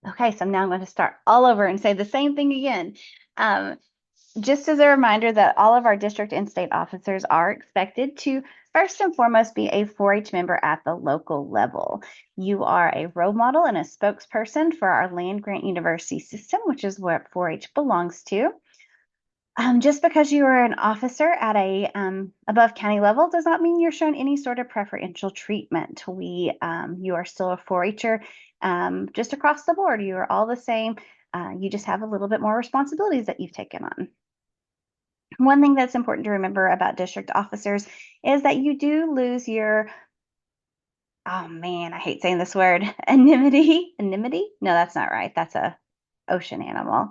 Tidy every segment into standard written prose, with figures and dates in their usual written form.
Okay, so now I'm going to start all over and say the same thing again. Um, just as a reminder that all of our district and state officers are expected to first and foremost be a 4-H member at the local level. You are a role model and a spokesperson for our land grant university system, which is what 4-H belongs to. Just because you are an officer at a above county level does not mean you're shown any sort of preferential treatment. You are still a 4-H'er just across the board. You are all the same. You just have a little bit more responsibilities that you've taken on. One thing that's important to remember about district officers is that you do lose your, oh man, I hate saying this word, anonymity. Anonymity? No, that's not right. That's a ocean animal.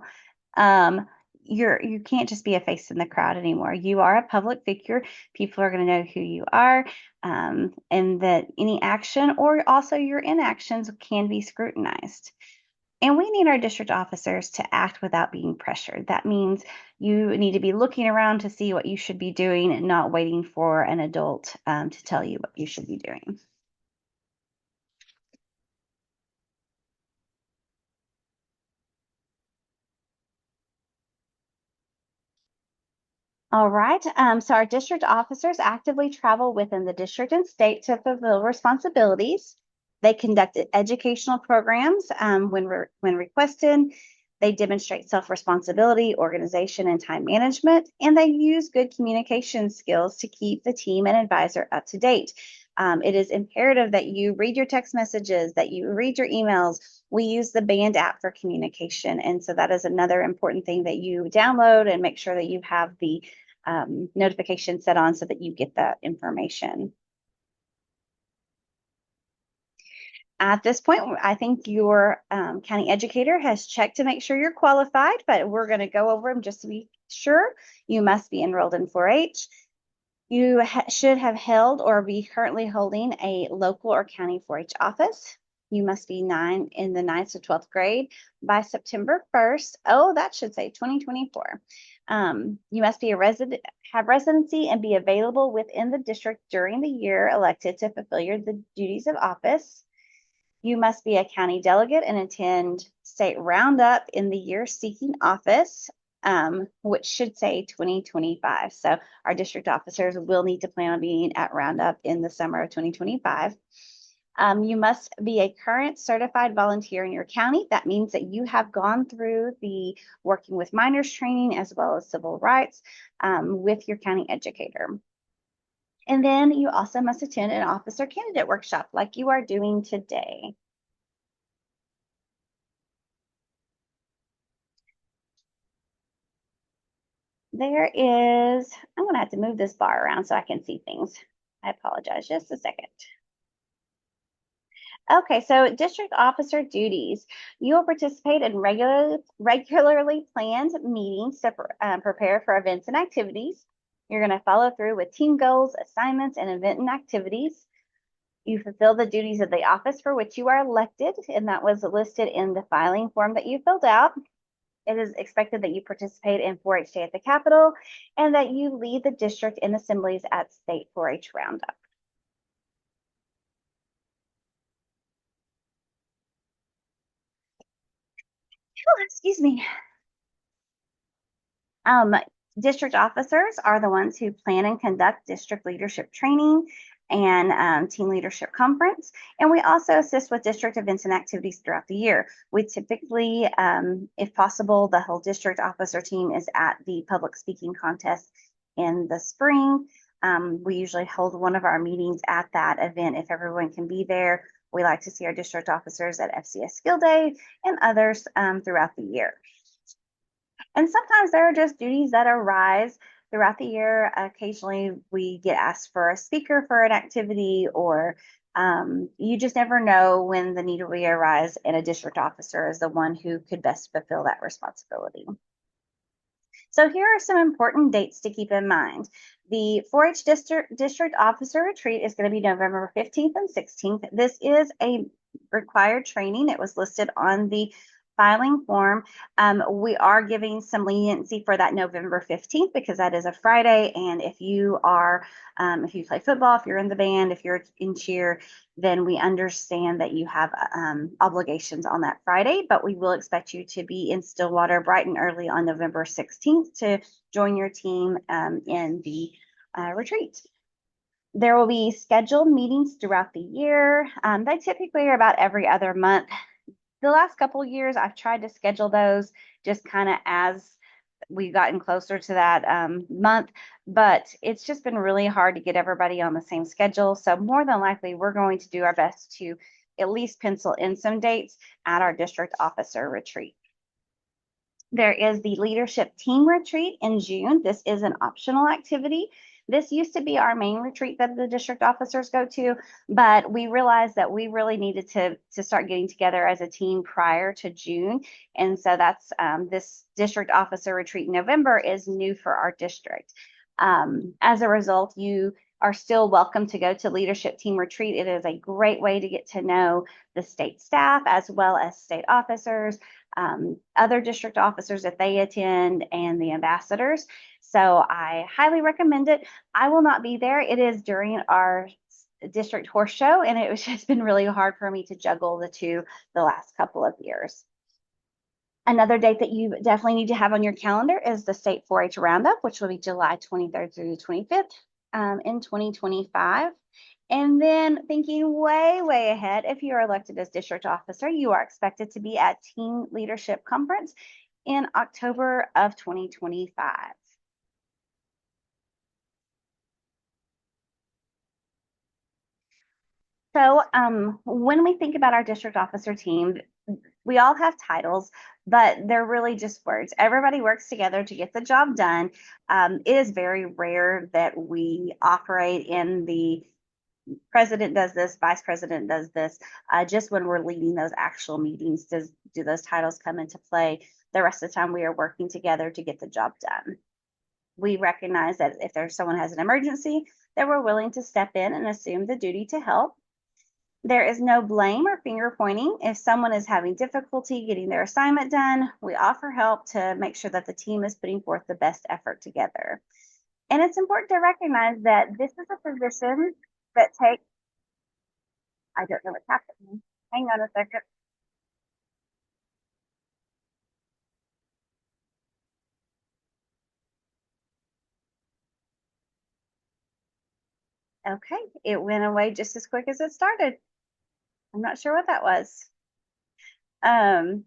Um, you can't just be a face in the crowd anymore. You are a public figure. People are going to know who you are, and that any action or also your inactions can be scrutinized. And we need our district officers to act without being pressured. That means you need to be looking around to see what you should be doing and not waiting for an adult to tell you what you should be doing. All right. So our district officers actively travel within the district and state to fulfill responsibilities. They conduct educational programs when requested. They demonstrate self-responsibility, organization, and time management, and they use good communication skills to keep the team and advisor up to date. It is imperative that you read your text messages, that you read your emails. We use the Band app for communication, and so that is another important thing that you download and make sure that you have the notification set on so that you get that information. At this point, I think your county educator has checked to make sure you're qualified, but we're going to go over them just to be sure. You must be enrolled in 4-H. You should have held or be currently holding a local or county 4-H office. You must be in the 9th to 12th grade by September 1st. Oh, that should say 2024. You must be have residency and be available within the district during the year elected to fulfill the duties of office. You must be a county delegate and attend state roundup in the year seeking office, which should say 2025. So our district officers will need to plan on being at roundup in the summer of 2025. You must be a current certified volunteer in your county. That means that you have gone through the working with minors training as well as civil rights with your county educator. And then you also must attend an officer candidate workshop like you are doing today. There is, I'm going to have to move this bar around so I can see things. I apologize, just a second. Okay, so district officer duties. You will participate in regularly planned meetings to prepare for events and activities. You're going to follow through with team goals, assignments, and event and activities. You fulfill the duties of the office for which you are elected, and that was listed in the filing form that you filled out. It is expected that you participate in 4-H Day at the Capitol and that you lead the district in assemblies at state 4-H Roundup. Excuse me. District officers are the ones who plan and conduct district leadership training and team leadership conference. And we also assist with district events and activities throughout the year. We typically, if possible, the whole district officer team is at the public speaking contest in the spring. We usually hold one of our meetings at that event if everyone can be there. We like to see our district officers at FCS Skill Day and others throughout the year. And sometimes there are just duties that arise throughout the year. Occasionally, we get asked for a speaker for an activity, or you just never know when the need will arise, and a district officer is the one who could best fulfill that responsibility. So here are some important dates to keep in mind. The 4-H district officer retreat is going to be November 15th and 16th. This is a required training. It was listed on the filing form. We are giving some leniency for that November 15th because that is a Friday. And if you are, if you play football, if you're in the band, if you're in cheer, then we understand that you have obligations on that Friday, but we will expect you to be in Stillwater bright and early on November 16th to join your team in the retreat. There will be scheduled meetings throughout the year. They typically are about every other month. The last couple of years, I've tried to schedule those just kind of as we've gotten closer to that month, but it's just been really hard to get everybody on the same schedule. So more than likely, we're going to do our best to at least pencil in some dates at our district officer retreat. There is the leadership team retreat in June. This is an optional activity. This used to be our main retreat that the district officers go to, but we realized that we really needed to start getting together as a team prior to June. And so that's this district officer retreat in November is new for our district. As a result, you are still welcome to go to leadership team retreat. It is a great way to get to know the state staff as well as state officers, other district officers if they attend, and the ambassadors. So I highly recommend it. I will not be there. It is during our district horse show, and it was just been really hard for me to juggle the two the last couple of years. Another date that you definitely need to have on your calendar is the State 4-H Roundup, which will be July 23rd through the 25th in 2025. And then thinking way, way ahead, if you are elected as district officer, you are expected to be at Team Leadership Conference in October of 2025. So when we think about our district officer team, we all have titles, but they're really just words. Everybody works together to get the job done. It is very rare that we operate in the president does this, vice president does this. Just when we're leading those actual meetings, do those titles come into play? The rest of the time, we are working together to get the job done. We recognize that if there's someone has an emergency, that we're willing to step in and assume the duty to help. There is no blame or finger pointing. If someone is having difficulty getting their assignment done, we offer help to make sure that the team is putting forth the best effort together. And it's important to recognize that this is a position that takes, I don't know what's happening. Hang on a second. Okay, it went away just as quick as it started. I'm not sure what that was. Um,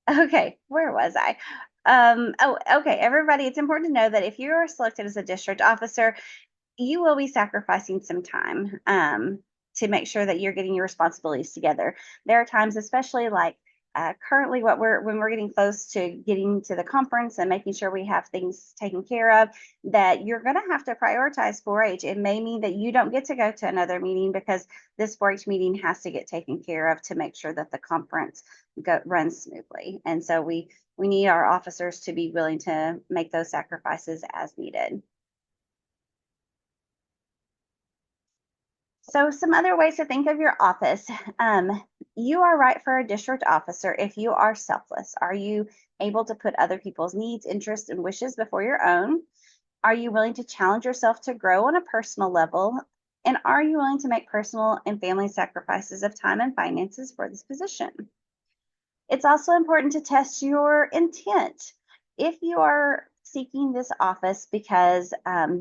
okay, where was I? Oh, okay, everybody, it's important to know that if you are selected as a district officer, you will be sacrificing some time to make sure that you're getting your responsibilities together. There are times, especially like currently, when we're getting close to getting to the conference and making sure we have things taken care of, that you're going to have to prioritize 4-H. It may mean that you don't get to go to another meeting because this 4-H meeting has to get taken care of to make sure that the conference runs smoothly. And so we need our officers to be willing to make those sacrifices as needed. So some other ways to think of your office. You are right for a district officer if you are selfless. Are you able to put other people's needs, interests, and wishes before your own? Are you willing to challenge yourself to grow on a personal level? And are you willing to make personal and family sacrifices of time and finances for this position? It's also important to test your intent. If you are seeking this office because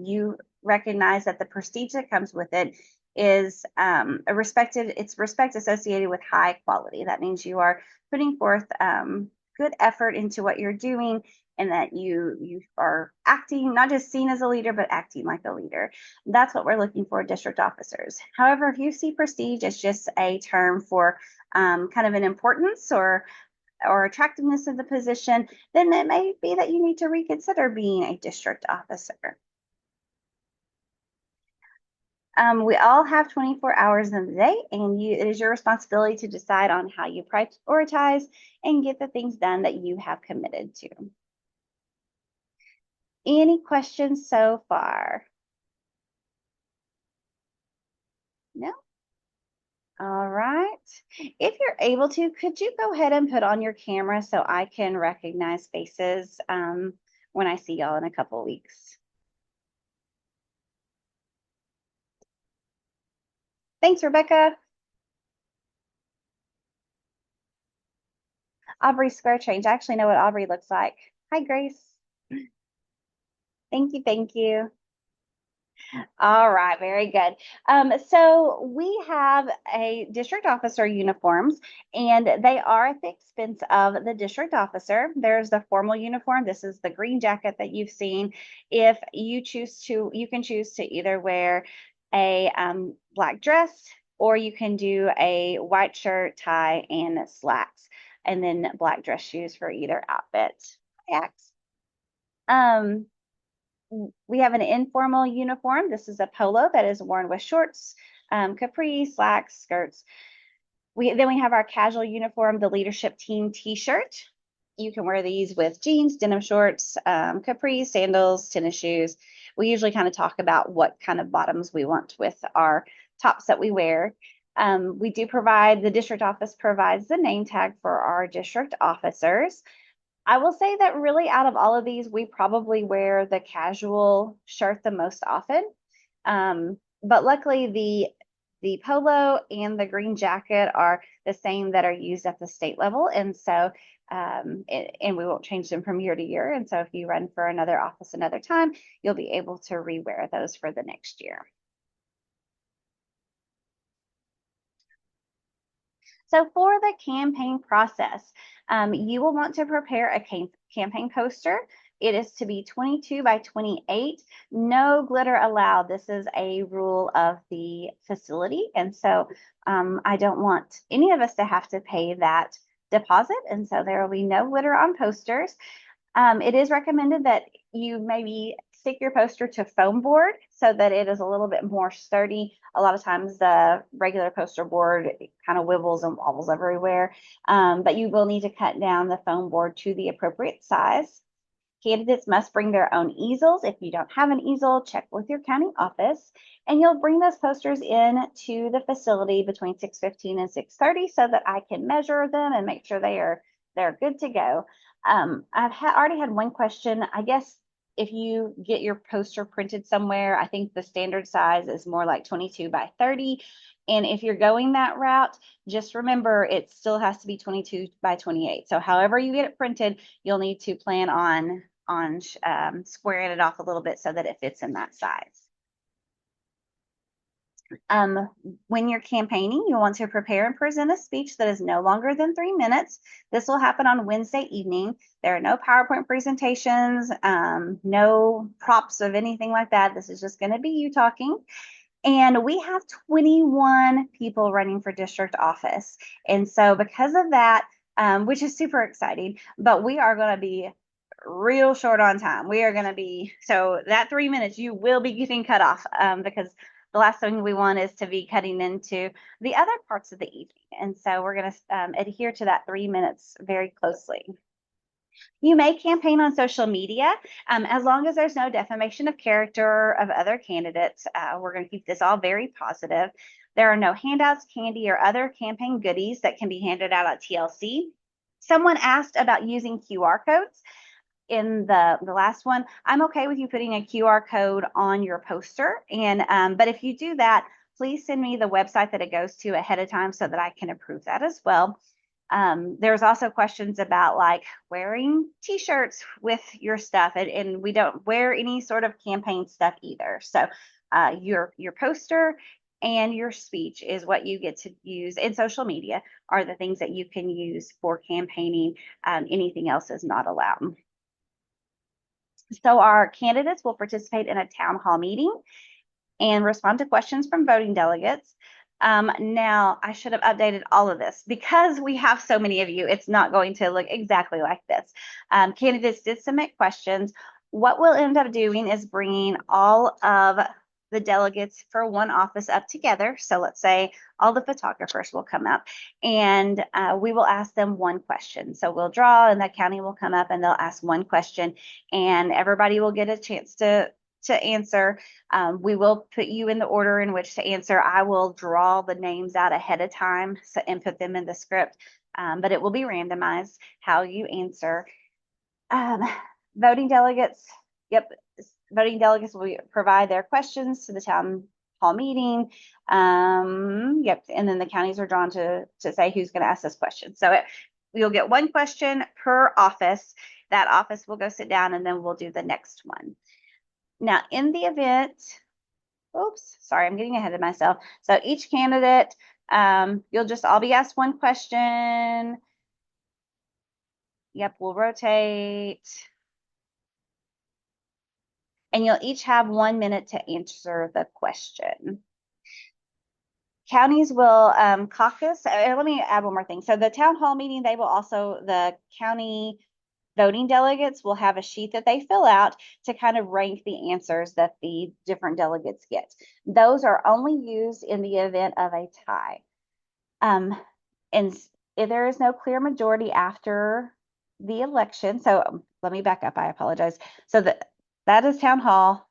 you recognize that the prestige that comes with it is it's respect associated with high quality. That means you are putting forth good effort into what you're doing, and that you are acting not just seen as a leader, but acting like a leader. That's what we're looking for district officers. However, if you see prestige as just a term for kind of an importance or attractiveness of the position, then it may be that you need to reconsider being a district officer. We all have 24 hours in the day, and it is your responsibility to decide on how you prioritize and get the things done that you have committed to. Any questions so far? No? All right. If you're able to, could you go ahead and put on your camera so I can recognize faces when I see y'all in a couple weeks? Thanks, Rebecca. Aubrey Square Change. I actually know what Aubrey looks like. Hi, Grace. Thank you. Thank you. All right, very good. So we have a district officer uniforms, and they are at the expense of the district officer. There's the formal uniform. This is the green jacket that you've seen. If you choose to, you can choose to either wear a black dress, or you can do a white shirt, tie, and slacks, and then black dress shoes for either outfit. Yeah. Um, we have an informal uniform. This is a polo that is worn with shorts, capri, slacks, skirts. Then we have our casual uniform, the leadership team t-shirt. You can wear these with jeans, denim shorts, capri, sandals, tennis shoes. We usually kind of talk about what kind of bottoms we want with our tops that we wear. We do provide, the district office provides the name tag for our district officers. I will say that really out of all of these, we probably wear the casual shirt the most often. But luckily the polo and the green jacket are the same that are used at the state level. And so and we won't change them from year to year. And so if you run for another office another time, you'll be able to rewear those for the next year. So for the campaign process, you will want to prepare a campaign poster. It is to be 22 by 28. No glitter allowed. This is a rule of the facility. And so I don't want any of us to have to pay that deposit. And so there will be no glitter on posters. It is recommended that you maybe stick your poster to foam board so that it is a little bit more sturdy. A lot of times the regular poster board kind of wibbles and wobbles everywhere, but you will need to cut down the foam board to the appropriate size. Candidates must bring their own easels. If you don't have an easel, check with your county office, and you'll bring those posters in to the facility between 6:15 and 6:30 so that I can measure them and make sure they're good to go. I've already had one question. I guess if you get your poster printed somewhere, I think the standard size is more like 22 by 30. And if you're going that route, just remember it still has to be 22 by 28. So however you get it printed, you'll need to plan on squaring it off a little bit so that it fits in that size. Um, when you're campaigning, you want to prepare and present a speech that is no longer than 3 minutes. This will happen on Wednesday evening. There are no PowerPoint presentations, no props of anything like that. This is just going to be you talking. And we have 21 people running for district office. And so because of that, which is super exciting, but we are going to be real short on time. We are going to be, so that 3 minutes you will be getting cut off because the last thing we want is to be cutting into the other parts of the evening. And so we're going to adhere to that 3 minutes very closely. You may campaign on social media as long as there's no defamation of character of other candidates. We're going to keep this all very positive. There are no handouts, candy, or other campaign goodies that can be handed out at TLC. Someone asked about using QR codes in the last one. I'm okay with you putting a QR code on your poster, and but if you do that, please send me the website that it goes to ahead of time so that I can approve that as well. There's also questions about like wearing t-shirts with your stuff, and we don't wear any sort of campaign stuff either. So your poster and your speech is what you get to use, and social media are the things that you can use for campaigning. Anything else is not allowed. So our candidates will participate in a town hall meeting and respond to questions from voting delegates. Now, I should have updated all of this because we have so many of you. It's not going to look exactly like this. Candidates did submit questions. What we'll end up doing is bringing all of the delegates for one office up together. So let's say all the photographers will come up and we will ask them one question. So we'll draw and the county will come up and they'll ask one question and everybody will get a chance to to answer. We will put you in the order in which to answer. I will draw the names out ahead of time and put them in the script, but it will be randomized how you answer. Voting delegates, yep, voting delegates will provide their questions to the town hall meeting. Yep, and then the counties are drawn to say who's going to ask this question. So you'll get one question per office. That office will go sit down, and then we'll do the next one. Now, in the event, oops, sorry, I'm getting ahead of myself. So each candidate, you'll just all be asked one question. Yep, we'll rotate. And you'll each have 1 minute to answer the question. Counties will caucus. Let me add one more thing. So the town hall meeting, they will also, the county voting delegates will have a sheet that they fill out to kind of rank the answers that the different delegates get. Those are only used in the event of a tie. And if there is no clear majority after the election, so let me back up, I apologize. So that is town hall.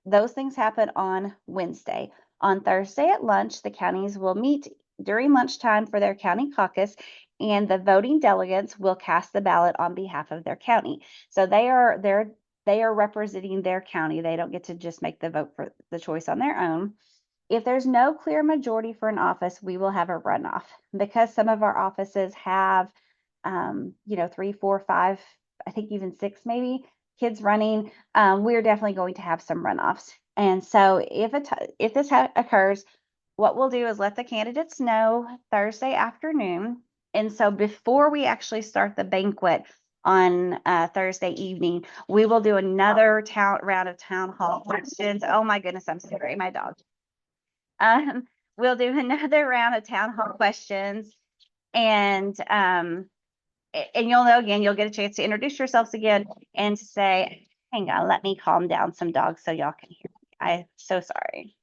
Those things happen on Wednesday. On Thursday at lunch, the counties will meet during lunchtime for their county caucus, and the voting delegates will cast the ballot on behalf of their county. So they are representing their county. They don't get to just make the vote for the choice on their own. If there's no clear majority for an office, we will have a runoff, because some of our offices have, 3, 4, 5, I think even 6 maybe kids running. We're definitely going to have some runoffs. And so if this occurs, what we'll do is let the candidates know Thursday afternoon. And so before we actually start the banquet on Thursday evening, we will do another round of town hall questions. Oh my goodness, I'm sorry, my dog. We'll do another round of town hall questions, and you'll know again, you'll get a chance to introduce yourselves again and to say, hang on, let me calm down some dogs so y'all can hear me. I'm so sorry.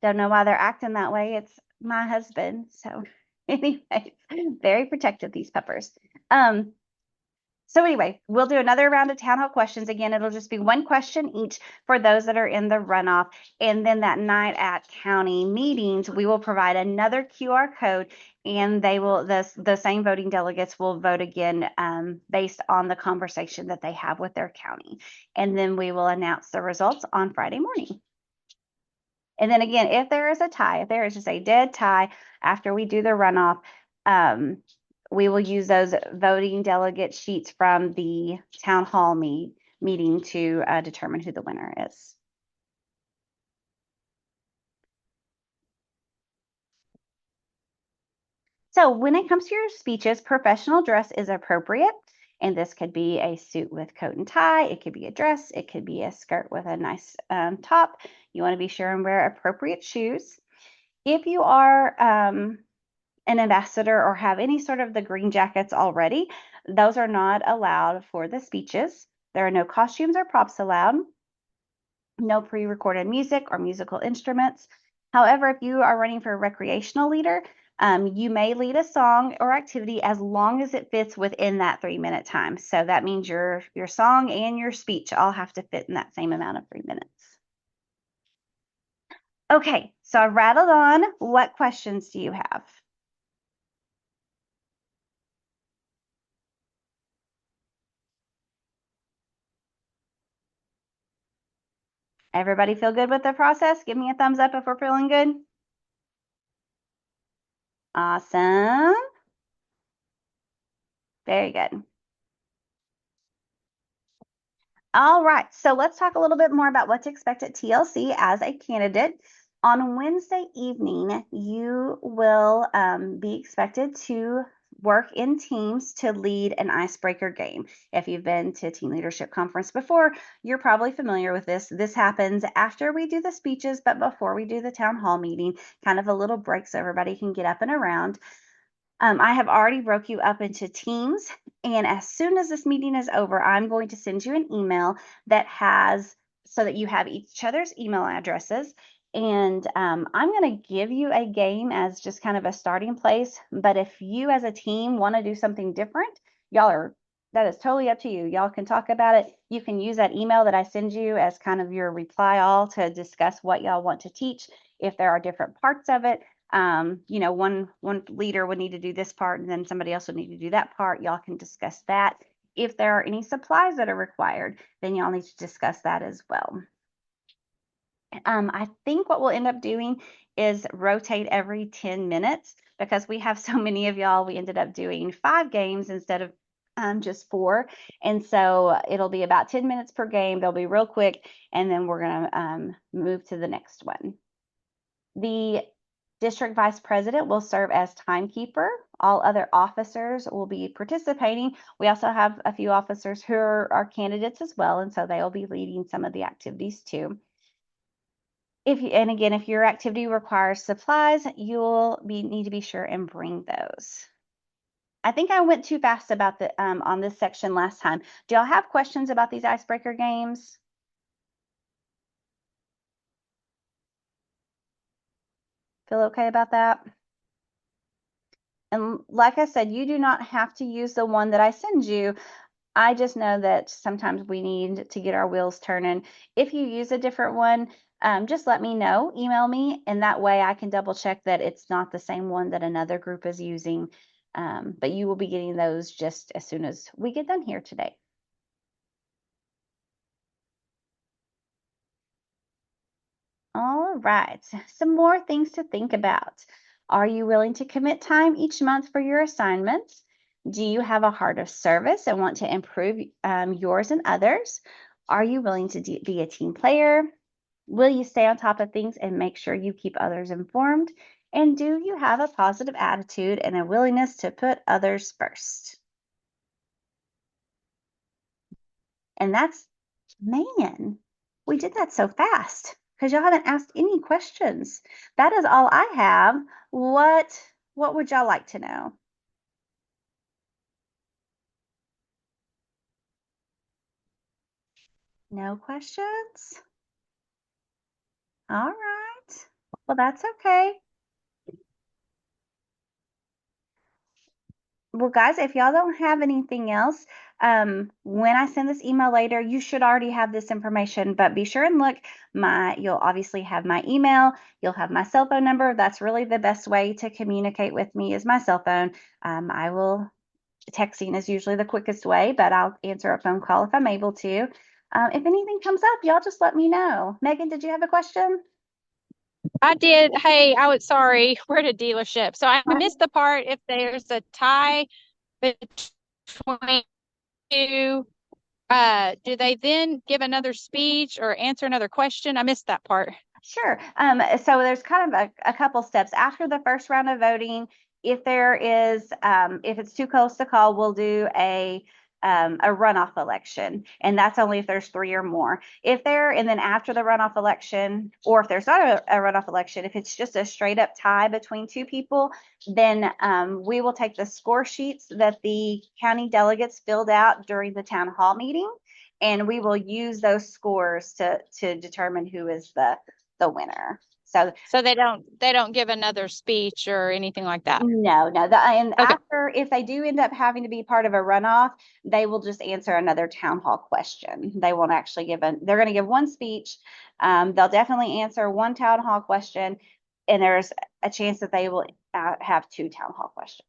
Don't know why they're acting that way. It's my husband. So anyway, very protective, these peppers. So anyway, we'll do another round of town hall questions. Again, it'll just be one question each for those that are in the runoff. And then that night at county meetings, we will provide another QR code, and they will, the same voting delegates will vote again based on the conversation that they have with their county. And then we will announce the results on Friday morning. And then again, if there is a tie, if there is just a dead tie after we do the runoff, we will use those voting delegate sheets from the town hall meeting to determine who the winner is. So when it comes to your speeches, professional dress is appropriate. And this could be a suit with coat and tie. It could be a dress. It could be a skirt with a nice top. You want to be sure and wear appropriate shoes. If you are an ambassador or have any sort of the green jackets already, those are not allowed for the speeches. There are no costumes or props allowed, no pre-recorded music or musical instruments. However, if you are running for a recreational leader, you may lead a song or activity as long as it fits within that 3-minute time. So that means your song and your speech all have to fit in that same amount of 3 minutes. Okay, so I've rattled on. What questions do you have? Everybody feel good with the process? Give me a thumbs up if we're feeling good. Awesome. Very good. All right, so let's talk a little bit more about what to expect at TLC as a candidate. On Wednesday evening, you will be expected to work in teams to lead an icebreaker game. If you've been to Teen Leadership Conference before, you're probably familiar with this. This happens after we do the speeches, but before we do the town hall meeting, kind of a little break so everybody can get up and around. I have already broke you up into teams, and as soon as this meeting is over, I'm going to send you an email that has so that you have each other's email addresses. And I'm going to give you a game as just kind of a starting place. But if you as a team want to do something different, that is totally up to you. Y'all can talk about it. You can use that email that I send you as kind of your reply all to discuss what y'all want to teach. If there are different parts of it, one leader would need to do this part and then somebody else would need to do that part. Y'all can discuss that. If there are any supplies that are required, then y'all need to discuss that as well. I think what we'll end up doing is rotate every 10 minutes because we have so many of y'all. We ended up doing 5 games instead of just 4. And so it'll be about 10 minutes per game. They'll be real quick, and then we're going to move to the next one. The district vice president will serve as timekeeper. All other officers will be participating. We also have a few officers who are candidates as well, and so they will be leading some of the activities too. If your activity requires supplies, you'll need to be sure and bring those. I think I went too fast about the on this section last time. Do y'all have questions about these icebreaker games? Feel okay about that? And like I said, you do not have to use the one that I send you. I just know that sometimes we need to get our wheels turning. If you use a different one, just let me know, email me, and that way I can double check that it's not the same one that another group is using. But you will be getting those just as soon as we get done here today. All right, some more things to think about. Are you willing to commit time each month for your assignments? Do you have a heart of service and want to improve yours and others? Are you willing to be a team player? Will you stay on top of things and make sure you keep others informed? And do you have a positive attitude and a willingness to put others first? And man, we did that so fast because y'all haven't asked any questions. That is all I have. What would y'all like to know? No questions? All right. Well, that's okay. Well, guys, if y'all don't have anything else, when I send this email later, you should already have this information, but be sure and look. You'll obviously have my email, you'll have my cell phone number. That's really the best way to communicate with me is my cell phone. Texting is usually the quickest way, but I'll answer a phone call if I'm able to. If anything comes up, y'all just let me know. Megan, did you have a question? I did. Hey, sorry, we're at a dealership. So I missed the part if there's a tie between you. Do they then give another speech or answer another question? I missed that part. Sure. So there's kind of a couple steps after the first round of voting. If if it's too close to call, we'll do a runoff election, and that's only if there's 3 or more. And then after the runoff election, or if there's not a runoff election, if it's just a straight up tie between 2 people, then we will take the score sheets that the county delegates filled out during the town hall meeting, and we will use those scores to determine who is the winner. So they don't give another speech or anything like that. No. And Okay. after, if they do end up having to be part of a runoff, they will just answer another town hall question. They won't actually they're going to give one speech. They'll definitely answer one town hall question, and there's a chance that they will have 2 town hall questions.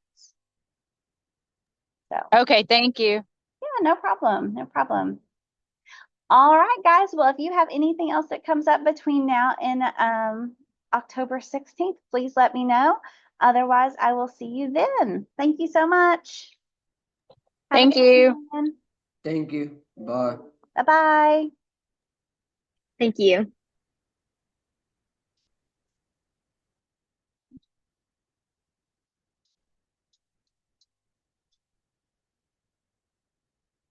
So, Okay, thank you. yeah, no problem. No problem. All right, guys. Well, if you have anything else that comes up between now and October 16th, please let me know. Otherwise, I will see you then. Thank you so much. Have a Thank good you. one. Thank you. Bye. Bye-bye. Thank you.